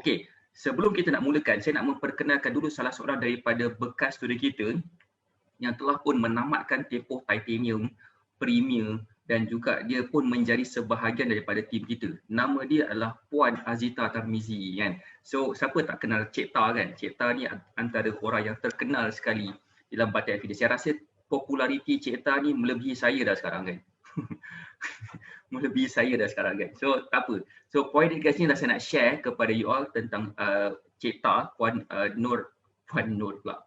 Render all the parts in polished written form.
Okey, sebelum kita nak mulakan, saya nak memperkenalkan dulu salah seorang daripada bekas student kita yang telah pun menamatkan tempoh titanium, premier dan juga dia pun menjadi sebahagian daripada tim kita. Nama dia adalah Puan Azita Tarmizi kan. So siapa tak kenal Cik Ta kan? Cik Ta ni antara orang yang terkenal sekali dalam Batik FD. Saya rasa populariti Cik Ta ni melebihi saya dah sekarang kan. Melebihi saya dah sekarang kan. So tak apa. So point dia kat sini dah saya nak share kepada you all tentang Cik Ta, Puan Nur pula.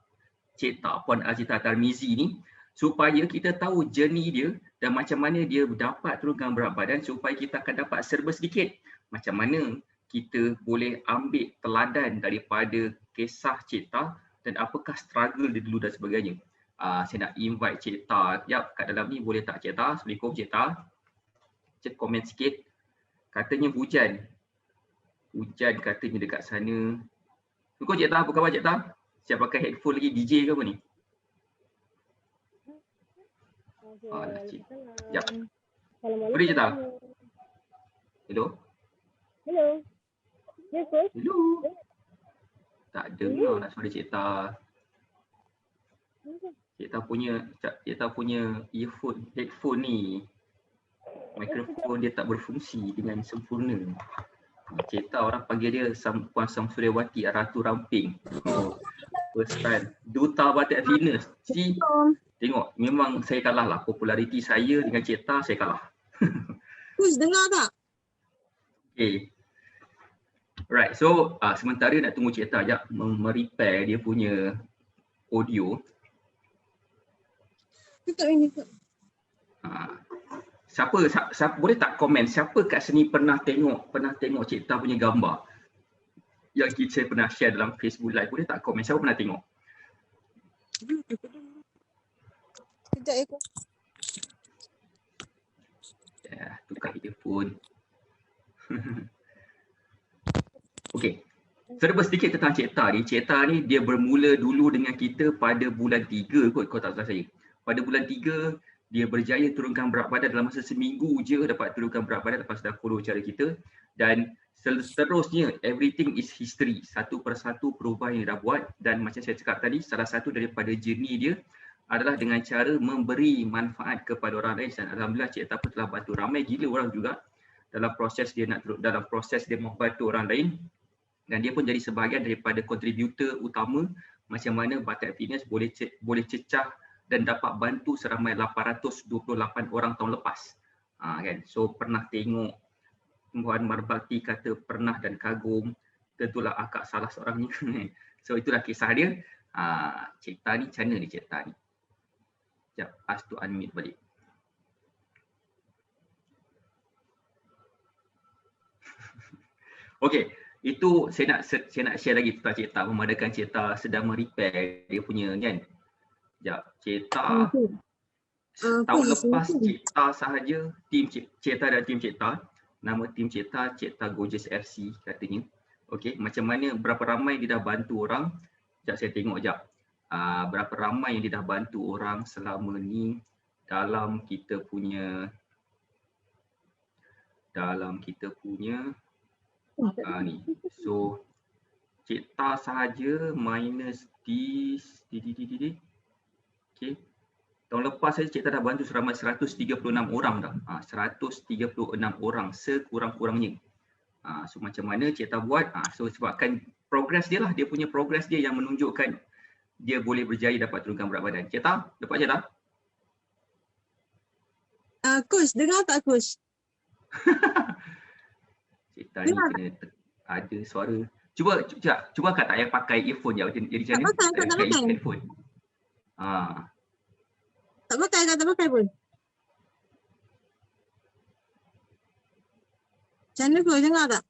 Cik Ta, Puan Azita Tarmizi ni, supaya kita tahu journey dia dan macam mana dia dapat turunkan berat badan, supaya kita akan dapat serba sedikit macam mana kita boleh ambil teladan daripada kisah Cik Ta dan apakah struggle dia dulu dan sebagainya. Saya nak invite Cik Ta. Yap, kat dalam ni boleh tak Cik Ta? Assalamualaikum Cik Ta. Cik komen sikit. Katanya hujan. Hujan katanya dekat sana. Assalamualaikum Cik Ta, apa khabar Cik Ta? Siap pakai headphone lagi, DJ ke apa ni? Sekejap. Boleh Cik Ta? Hello? Hello. Yes, coach. Hello? Tak dengar nak suara Cik Ta. Cik Ta punya earphone, headphone ni, mikrofon dia tak berfungsi dengan sempurna. Cik Ta orang panggil dia Puan Samsuryawati Ratu Ramping. First time. Duta Batik Fitness. See? Tengok, memang saya kalah lah. Populariti saya dengan Cik Ta, saya kalah. Kus, dengar tak? Okay. Alright, so sementara nak tunggu Cik Ta sekejap merepair dia punya audio. Tutup ini. Siapa boleh tak komen siapa kat sini pernah tengok Cik Ta punya gambar yang saya pernah share dalam Facebook Live? Boleh tak komen siapa pernah tengok? Sekejap ya kau. Ya, tukar earphone. Okey. Serba sedikit tentang Cik Ta ni. Cik Ta ni dia bermula dulu dengan kita pada bulan 3 kot, kalau tak salah saya. Pada bulan 3 dia berjaya turunkan berat badan dalam masa seminggu je, dapat turunkan berat badan lepas dah follow cara kita. Dan seterusnya everything is history. Satu persatu perubahan yang dia dah buat, dan macam saya cakap tadi, salah satu daripada journey dia adalah dengan cara memberi manfaat kepada orang lain. Dan alhamdulillah Cik Ta pun telah bantu ramai gila orang juga dalam proses dia membantu orang lain, dan dia pun jadi sebahagian daripada kontributor utama macam mana Batik Fitness boleh cecah dan dapat bantu seramai 828 orang tahun lepas. Kan? So pernah tengok Puan Marbakti kata pernah dan kagum, tentulah akak salah seorangnya. So itulah kisah dia. Cik Ta ni, macam mana ni Cik Ta ni? Sekejap, ask to unmute balik. Okey, itu saya nak share lagi tentang Cik Ta, memadakan Cik Ta sedang merepair dia punya kan. Sekejap, Cik Ta tahun lepas Cik Ta sahaja, tim Cik Ta dan tim Cik Ta, nama tim Cik Ta Gorgeous FC katanya. Okey, macam mana, berapa ramai dia dah bantu orang. Sekejap saya tengok sekejap. Berapa ramai yang dia dah bantu orang selama ni dalam kita punya ni. So Cik Ta sahaja minus this. Okey. Tahun lepas saja Cik Ta dah bantu seramai 136 orang dah. 136 orang sekurang-kurangnya. So macam mana Cik Ta buat? So sebabkan progress dia lah, dia punya progress dia yang menunjukkan dia boleh berjaya dapat turunkan berat badan. Cik Ta, dapat Cik Ta? Kus, dengar tak Kus? Cik Ta ni kena ada suara. Cuba Kak tak payah pakai earphone je. Jadi macam mana? Tak pakai. Headphone. Tak pakai pun. Macam mana Kus, dengar tak?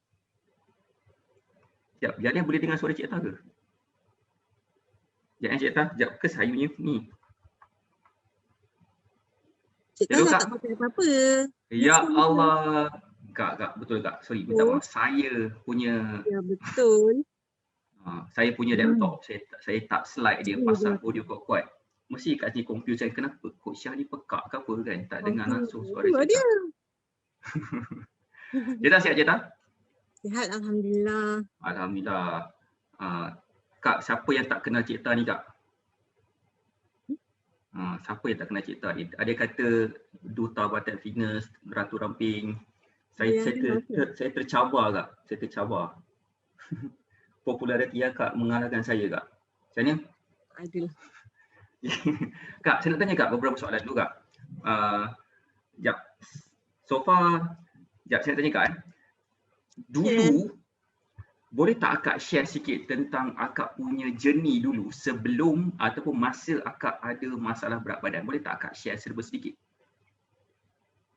Sekejap, jadi boleh dengar suara Cik Ta ke? Sekejap Cik Ta, sekejap ke saya punya ni. Cik Ta tak pakai apa-apa. Ya Allah. Kak, betul Kak. Sorry, minta maaf. Saya punya. Ya betul. Saya punya laptop, saya tak slide dia, pasang audio kuat-kuat. Mesti kat sini confuse kan, kenapa Coach Syah ni pekak ke apa kan, tak dengar langsung suara Cik Ta. Cik Ta siap Cik Ta? Sihat Alhamdulillah. Alhamdulillah. Kak, siapa yang tak kenal Cik Ta ni Kak? Siapa yang tak kenal Cik Ta ni? Ada kata Duta Badan Fitness, Ratu Ramping. Saya tercabar Kak. Saya tercabar. Populariti Kak mengalahkan saya Kak. Macam mana? Adil. Kak, saya nak tanya Kak beberapa soalan dulu Kak. Sekejap. So far, sekejap saya nak tanya Kak. Dulu, boleh tak Akak share sikit tentang Akak punya journey dulu sebelum ataupun masa Akak ada masalah berat badan? Boleh tak Akak share serba sedikit?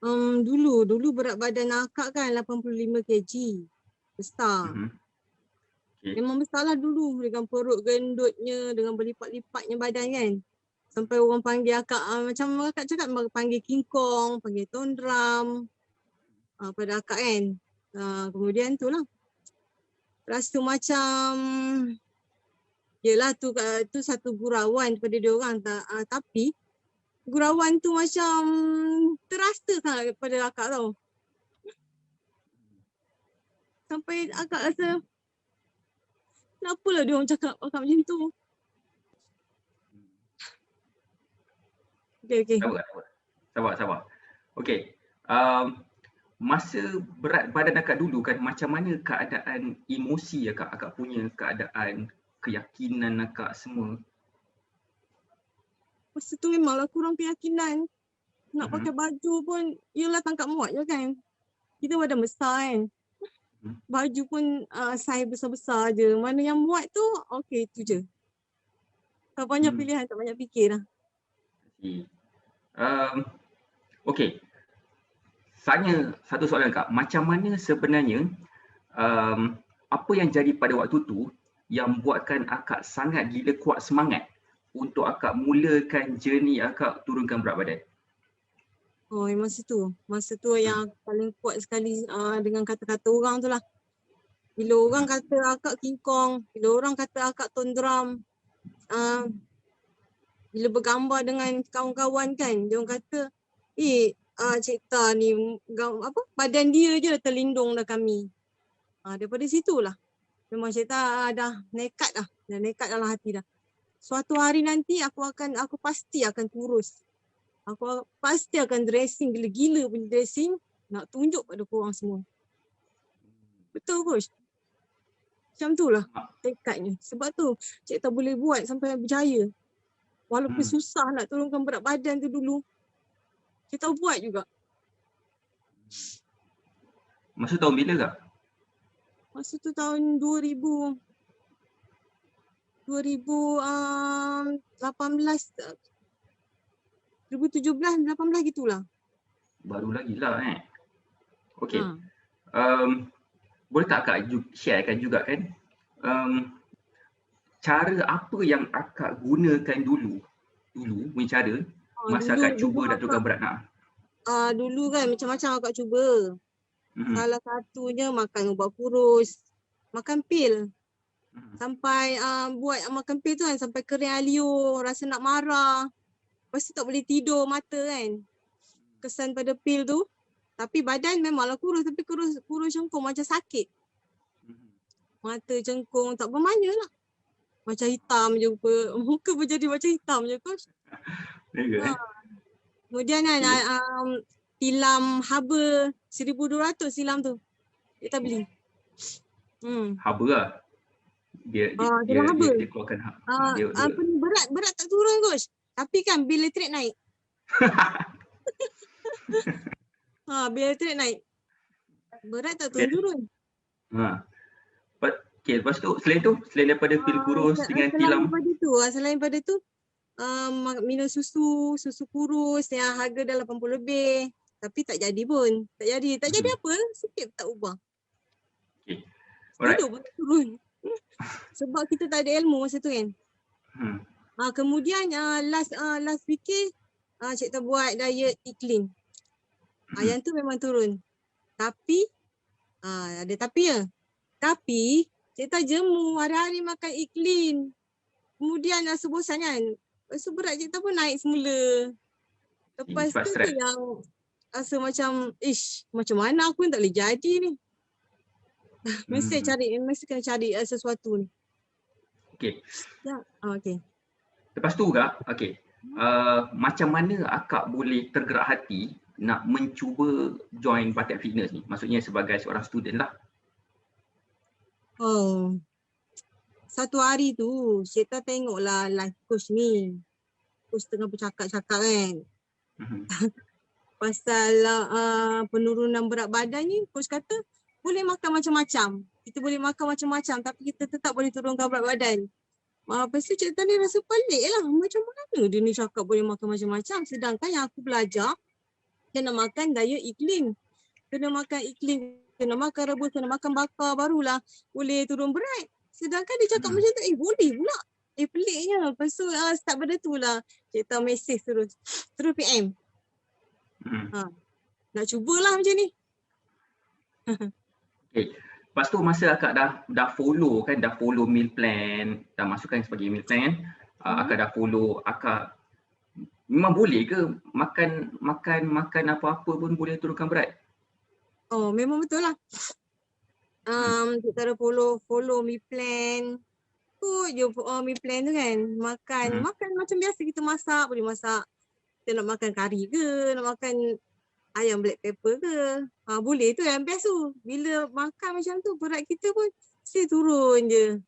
Dulu berat badan Akak kan 85 kg. Besar. Okay. Memang besar lah dulu dengan perut gendutnya, dengan berlipat-lipatnya badan kan. Sampai orang panggil Akak, macam Akak cakap panggil King Kong, panggil Tondram pada Akak kan. Kemudian tu lah. Rasa macam yelah tu satu gurauan daripada dia orang tapi gurauan tu macam terasa sangat daripada Akak tau. Sampai Akak rasa kenapalah dia orang cakap Akak macam tu. Okay. Sabar. Okay. Masa berat badan Akak dulu kan, macam mana keadaan emosi Akak punya, keadaan keyakinan Akak semua? Masa tu memanglah kurang keyakinan. Nak pakai baju pun, yelah tangkap muat je kan. Kita badan besar kan. Baju pun saiz besar-besar je. Mana yang muat tu, okay tu je. Tak banyak pilihan, tak banyak fikir lah. Okay. Saya satu soalan Kak, macam mana sebenarnya apa yang jadi pada waktu tu yang buatkan Akak sangat gila kuat semangat untuk Akak mulakan journey Akak turunkan berat badan? Oh, masa tu yang paling kuat sekali dengan kata-kata orang tu lah. Bila orang kata Akak King Kong, bila orang kata Akak Tondram, bila bergambar dengan kawan-kawan kan, dia orang kata, Cik Ta ni badan dia je dah terlindung dah kami. Daripada situlah memang Cik Ta dah nekat dalam hati dah. Suatu hari nanti aku pasti akan kurus. Aku pasti akan dressing gila-gila punya dressing nak tunjuk pada korang semua. Betul Coach? Macam tu lah tekadnya. Sebab tu Cik Ta boleh buat sampai berjaya. Walaupun susah nak turunkan berat badan tu dulu, kita buat juga. Masa tahun bila Kak? Masa tu tahun 2018 2017-18 gitulah. Baru lagi lah Okay. Boleh tak Kak sharekan juga kan cara apa yang Akak gunakan dulu punya cara masa Akak cuba nak turunkan berat nak? Dulu kan macam-macam Akak cuba. Salah satunya makan ubat kurus, makan pil. Sampai buat makan pil tu kan sampai kering alio, rasa nak marah. Lepas tu tak boleh tidur mata kan. Kesan pada pil tu. Tapi badan memanglah kurus, tapi kurus cengkung macam sakit. Mata cengkung tak bermana lah. Macam hitam je muka pun jadi macam hitam je Coach. Kemudian kan tilam haba 1,200 tilam tu. Kita beli. Haba lah. Dia keluarkan berat tak turun Coach. Tapi kan bil elektrik naik. Bil elektrik naik. Berat tak turun. Okay, lepas tu selain daripada pil kurus dengan tilam. Selain pada tu minum susu kurus yang harga dah 80 lebih. Tapi tak jadi pun. Tak jadi apa? Sikit tak ubah. Okay. Alright. Turun. Sebab kita tak ada ilmu masa tu kan. Kemudian last fikir Cik Ta buat diet clean. Yang tu memang turun. Tapi ada tapi ya. Tapi Cik Ta jemu hari-hari makan clean. Kemudian rasa bosan kan. Lepas tu berat Cik Ta pun naik semula. Lepas tu yang rasa macam macam mana aku tak boleh jadi ni. Mesti kena cari sesuatu ni. Okey. Ya, okey. Lepas tu kak, okey. Macam mana akak boleh tergerak hati nak mencuba join Batik Fitness ni? Maksudnya sebagai seorang student lah. Oh. Satu hari tu, Syeta tengoklah live coach ni. Coach tengah bercakap-cakap kan. Pasal penurunan berat badan ni, coach kata boleh makan macam-macam. Kita boleh makan macam-macam tapi kita tetap boleh turunkan berat badan. Lepas tu cikgu ni rasa pelik lah. Macam mana dia ni cakap boleh makan macam-macam. Sedangkan yang aku belajar, kena makan gaya iklim. Kena makan iklim, kena makan rebus, kena makan bakar, barulah boleh turun berat. Sedangkan dia cakap macam tu, boleh pula. Peliknya. Lepas tu start benda tu lah. Cikgu mesej terus PM. Nak cubalah macam ni. Okay. Lepas tu masa akak dah follow kan, dah follow meal plan, dah masukkan sebagai meal plan, akak dah follow, akak memang boleh ke makan apa-apa pun boleh turunkan berat? Oh, memang betul lah. Kita ada follow meal plan. Je meal plan tu kan. Makan macam biasa kita masak, boleh masak. Kita nak makan kari ke, nak makan ayam black pepper ke. Boleh tu yang best tu. Bila makan macam tu, berat kita pun mesti turun je.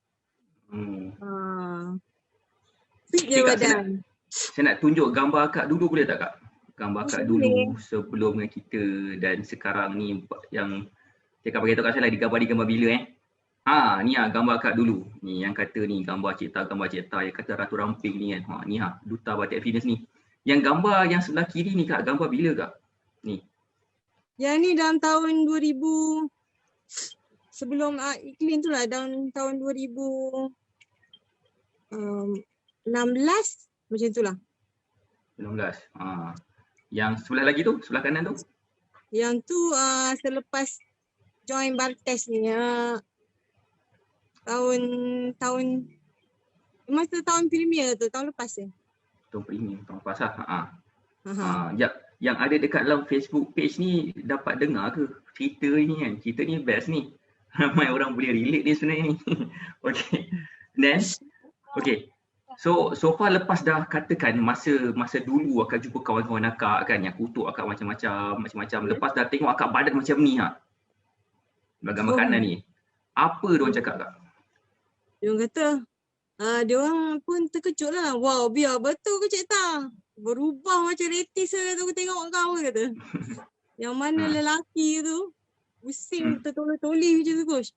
Fit je badan. Saya nak tunjuk gambar akak dulu boleh tak kak? Gambar akak dulu sebelum dengan kita dan sekarang ni yang cakap beritahu kat saya lah di gambar bila ni gambar akak dulu. Ni yang kata ni gambar cipta yang kata Ratu Ramping ni kan. Ni Duta Batik Fitness ni. Yang gambar yang sebelah kiri ni kak, gambar bila kak? Ni. Yang ni dalam tahun 2000 sebelum iklim tu lah, dalam tahun 2016 macam tu lah. 19. Yang sebelah lagi tu, sebelah kanan tu? Yang tu selepas join Bartes ni. Masa tahun premier tu, tahun lepas je. Tahun premier, tahun lepas lah. Yang ada dekat dalam Facebook page ni dapat dengar ke cerita ni kan? Cerita ni best ni. Ramai orang boleh relate ni sebenarnya ni. Okay. Then, okay. So far lepas dah katakan masa dulu akak jumpa kawan-kawan akak kan yang kutuk akak macam-macam. Lepas dah tengok akak badan macam ni bagan makanan ni. Apa diorang cakap kak? Diorang kata, diorang pun terkejut lah. Wow, biar betul ke Cik Ta? Berubah macam retis lah aku tengok kau kata. Yang mana lelaki tu pusing tertoleh-toleh macam tu coach.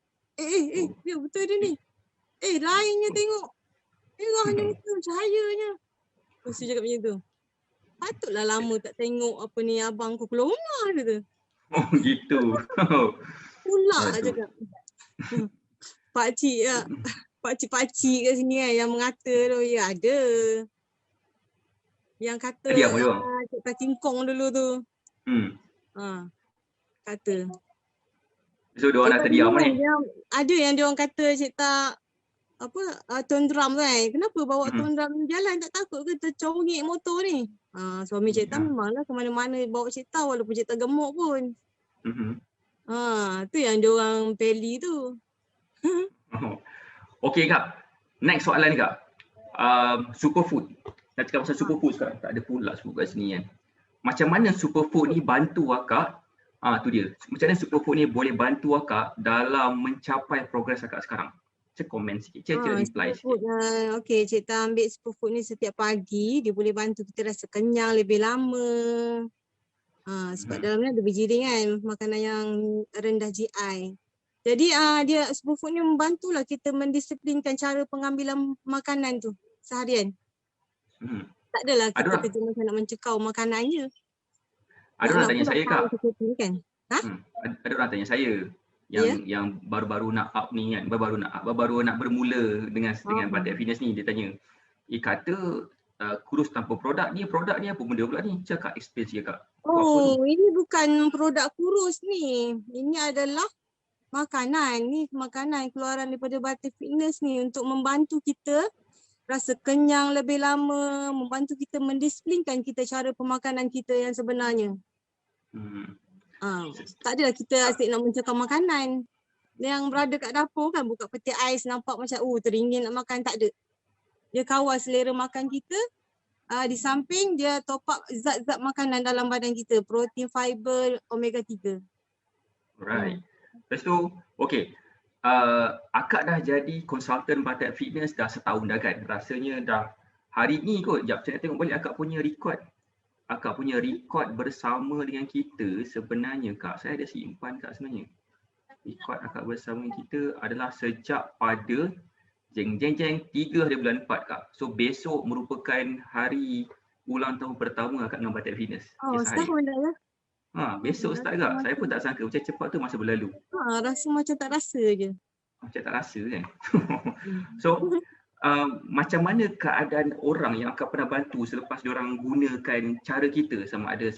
Biar betul dia ni. Lainnya tengok. Merahnya betul, cahayanya. Lepas tu cakap macam tu. Patutlah lama tak tengok apa ni abang kau keluar rumah kata. Oh gitu. Pula cakap. Pakcik lah. Pakcik-pakcik kat sini kan yang mengata tu. Ya ada. Yang kata Cik Kingkong dulu tu. Kata. So diorang nak terdiam ni? Ada yang diorang kata Cik Tak tuan drum kan. Kenapa bawa tuan drum jalan, tak takut ke tercongik motor ni? Suami Cik Ta memanglah ke mana-mana bawa Cik Ta walaupun Cik Ta gemuk pun. Tu yang diorang peli tu. Okay kak, next soalan ni kak. Superfood. Nak cakap pasal superfood sekarang. Tak ada pula sebut kat sini kan. Macam mana superfood ni bantu akak? Tu dia. Macam mana superfood ni boleh bantu akak dalam mencapai progres akak sekarang? Cik komen sikit, cik reply sikit. Okay, Cik Ta ambil superfood ni setiap pagi, dia boleh bantu kita rasa kenyang lebih lama. Sebab dalamnya ada bergiring kan, makanan yang rendah GI. Jadi dia superfood ni membantulah kita mendisiplinkan cara pengambilan makanan tu seharian. Tak adalah kita kerja macam nak mencekau makanan je. Ada orang tanya saya kak. Ada orang tanya saya. Yang baru-baru nak up ni kan, baru nak bermula dengan Batik Fitness ni, dia tanya, kata kurus tanpa produk ni apa benda pula ni? Cakap explain sikit kak. Ini bukan produk kurus ni. Ini adalah makanan. Ni makanan keluaran daripada Batik Fitness ni untuk membantu kita rasa kenyang lebih lama, membantu kita mendisiplinkan kita cara pemakanan kita yang sebenarnya. Tak adalah kita asyik nak mencakap makanan. yang berada kat dapur kan buka peti ais nampak macam teringin nak makan, tak ada. Dia kawal selera makan kita. Di samping dia top up zat-zat makanan dalam badan kita, protein, fiber, omega 3. Alright. Lepas tu, okay. Akak dah jadi konsultan Batik Fitness dah setahun dah kan? Rasanya dah hari ni kot. Sekejap, saya nak tengok balik akak punya record. Akak punya record bersama dengan kita sebenarnya Kak, saya ada simpan Kak sebenarnya. Record akak bersama kita adalah sejak pada jeng 3 hari bulan 4 Kak. So besok merupakan hari ulang tahun pertama akak dengan Batik Fitness. Setahun dah ya? Besok start Kak. Saya pun tak sangka macam cepat tu masa berlalu. Rasa macam tak rasa je. Macam tak rasa kan. So macam mana keadaan orang yang akak pernah bantu selepas diorang gunakan cara kita, sama ada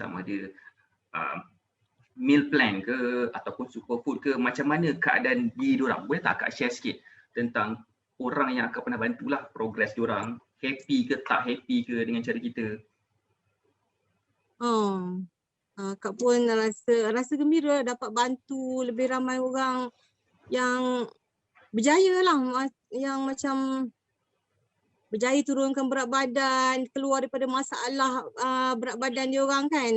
meal plan ke ataupun superfood ke, macam mana keadaan diri diorang? Boleh tak akak share sikit tentang orang yang akak pernah bantulah, progress diorang, happy ke tak happy ke dengan cara kita? Kak pun rasa gembira dapat bantu lebih ramai orang yang berjaya lah, yang macam berjaya turunkan berat badan, keluar daripada masalah berat badan dia orang kan.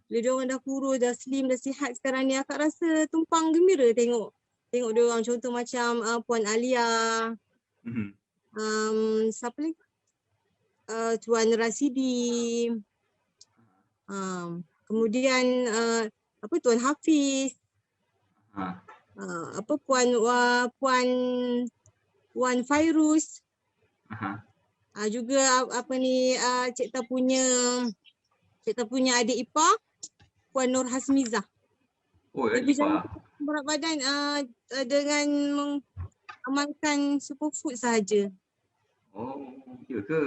Bila dia orang dah kurus, dah slim, dah sihat sekarang ni, akak rasa tumpang gembira tengok dia orang. Contoh macam Puan Alia, siapa lagi? Tuan Rasidi. Kemudian Tuan Hafiz, Puan Fairuz, juga Cik Ta punya adik ipar Puan Nur Hasmizah. Adik ipar. Berat badan dengan mengamalkan superfood sahaja. Ya ke?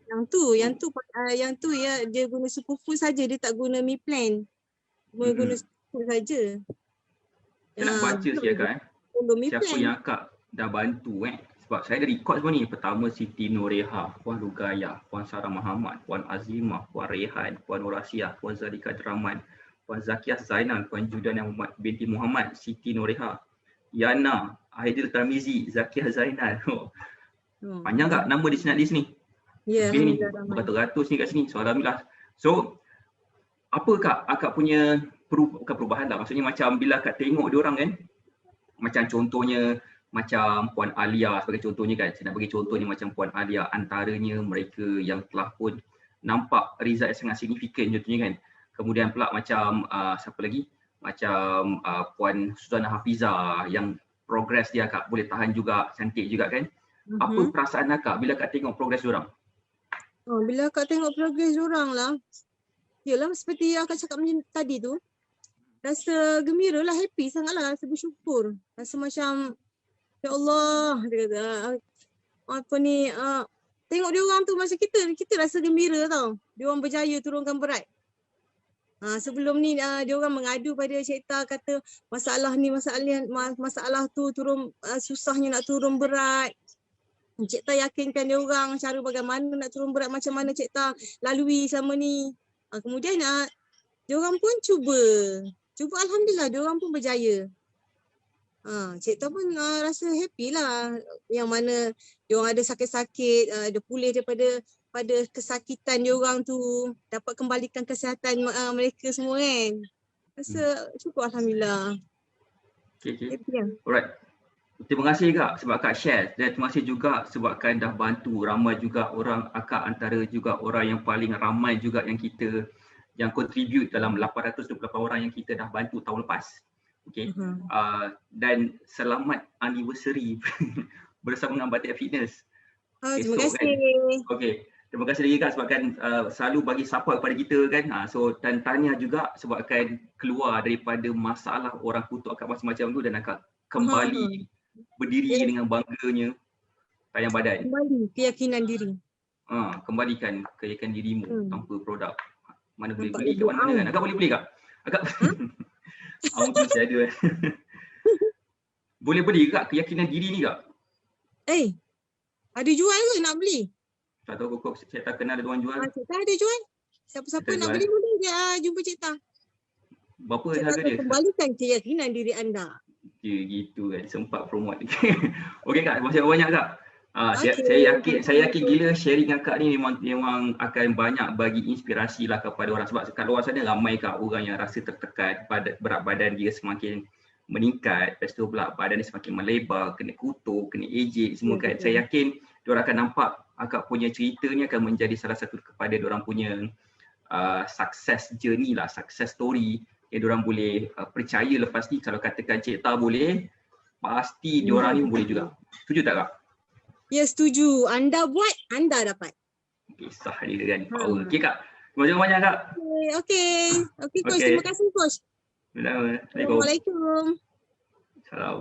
Yang tu ya, dia guna superfood saja, dia tak guna meal plan. Guna superfood saja. Saya nak baca sikit Kak siapa yang akak dah bantu sebab saya ada record semua ni. Pertama Siti Noreha, Puan Rugaya, Puan Sarah Muhammad, Puan Azimah, Puan Rehan, Puan Nurasiah, Puan Zalika Draman, Puan Zakiah Zainal, Puan Judana binti Muhammad, Siti Noreha, Yana, Aidil Tamizi, Zakiah Zainal. Panjang Kak nama di sini ni. Ya, ni beratus-ratus ni kat sini. So alhamdulillah. So apa Kak akak punya bukan perubahan lah, maksudnya macam bila akak tengok diorang kan, macam contohnya macam Puan Alia sebagai contohnya kan, saya nak bagi contohnya macam Puan Alia, antaranya mereka yang telah pun nampak result yang sangat signifikan contohnya kan. Kemudian pula macam siapa lagi, macam Puan Suzana Hafizah yang progress dia akak boleh tahan juga, cantik juga kan. Apa perasaan akak bila akak tengok progress diorang? Bila akak tengok progress diorang lah, yalah seperti yang akak cakap tadi tu, rasa gembira lah, happy sangat lah, rasa bersyukur. Rasa macam, ya Allah, dia kata, tengok dia orang tu macam kita rasa gembira tau. Dia orang berjaya turunkan berat. Sebelum ni dia orang mengadu pada Cik Ta, kata masalah tu susahnya nak turun berat. Cik Ta yakinkan dia orang cara bagaimana nak turun berat, macam mana Cik Ta lalui selama ni. Kemudian dia orang pun cuba alhamdulillah dia orang pun berjaya. Cik Ta pun rasa happy lah, yang mana dia orang ada sakit-sakit, dia pulih daripada kesakitan dia orang tu, dapat kembalikan kesihatan mereka semua kan. Rasa syukur alhamdulillah. Okay. Alright. Terima kasih Kak sebab Kak share, dan terima kasih juga sebabkan dah bantu ramai juga orang akak, antara juga orang yang paling ramai juga yang kita yang contribute dalam 828 orang yang kita dah bantu tahun lepas. Okay. Dan selamat anniversary bersama dengan Batik Fitness. Terima kasih. Kan? Okay. Terima kasih lagi Kak sebabkan selalu bagi support kepada kita kan. Dan tanya juga sebabkan keluar daripada masalah orang kutuk akak macam-macam tu dan akak kembali berdiri dengan bangganya tayang badan. Kembali keyakinan diri. Kembalikan keyakinan dirimu tanpa produk. Mana boleh beli kat mana kan? Agak boleh beli Kak? Agak awak tu saya ada. Boleh beli Kak keyakinan diri ni Kak? Ada jual ke nak beli? Tak tahu kok saya tak kenal ada orang jual. Cik Ta ada jual. Siapa-siapa nak beli boleh dia jumpa Cik Ta. Berapa Cik harga dia? Kembalikan keyakinan diri anda. gitu kan, sempat promote. Okey Kak, masih banyak Kak. Okey. Saya yakin gila sharing Kak ni memang akan banyak bagi inspirasi lah kepada orang, sebab kat luar sana ramai Kak orang yang rasa tertekan, berat badan dia semakin meningkat, lepas tu pula badan dia semakin melebar, kena kutuk, kena ejek semua kan. Saya yakin diorang akan nampak Kak punya cerita ni akan menjadi salah satu kepada diorang punya success journey lah, success story yang diorang boleh percaya lepas ni. Kalau katakan Cik Ta boleh, pasti diorang ni boleh juga. Setuju tak Kak? Ya, setuju. Anda buat, anda dapat. Kisah dia kan, power. Okey Kak, terima kasih banyak Kak. Okey, Coach. Terima kasih Coach. Assalamualaikum. Assalamualaikum. Salam.